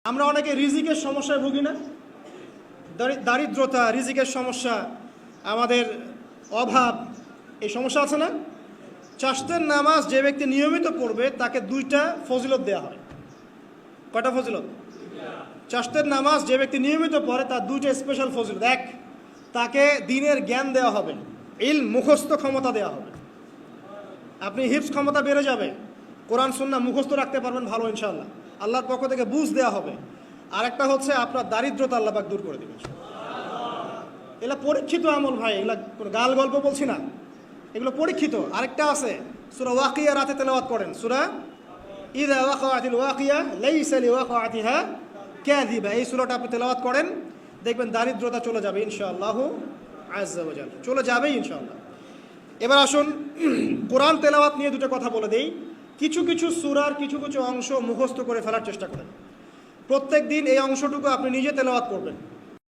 আমরা অনেকে রিজিকের সমস্যায় ভুগি না? দারিদ্রতা, রিজিকের সমস্যা, আমাদের অভাব, এই সমস্যা আছে না? চাশতের নামাজ যে ব্যক্তি নিয়মিত পড়বে তাকে 2টা ফজিলত দেওয়া হয়। কয়টা ফজিলত? চাশতের নামাজ যে ব্যক্তি নিয়মিত পড়ে তার 2টা স্পেশাল ফজিলত। এক, তাকে দ্বীনের জ্ঞান দেওয়া হবে, ইলম মুখস্থ ক্ষমতা দেওয়া হবে। আপনি হিফজ ক্ষমতা বেড়ে যাবে, কোরআন সুন্নাহ মুখস্থ রাখতে পারবেন ভালো ইনশাআল্লাহ, আল্লাহর পক্ষ থেকে বুঝ দেওয়া হবে। আরেকটা হচ্ছে আপনার দারিদ্রতা আল্লাহ পাক দূর করে দেবেন। এগুলো পরীক্ষিত আমল ভাই, এগুলো কোনো গাল গল্প বলছি না, এগুলো পরীক্ষিত। আরেকটা আছে, সূরা ওয়াকিয়া রাতে তেলাওয়াত করেন, সূরা ইযা ওয়াকাআতিল ওয়াকিয়া লাইসা লিওয়াকাআতিহা কাযিবা, এই সূরাটা আপনি তেলাওয়াত করেন, দেখবেন দারিদ্রতা চলে যাবে ইনশাআল্লাহু আযজা ওয়া জাল, চলে যাবেই ইনশাআল্লাহ। এবার আসুন কোরআন তেলাওয়াত নিয়ে 2টা কথা বলে দেই। কিছু কিছু সূরার কিছু কিছু অংশ মুখস্থ করে ফেলার চেষ্টা করেন। প্রত্যেক দিন এই অংশটুকু আপনি নিজে তেলাওয়াত করবেন।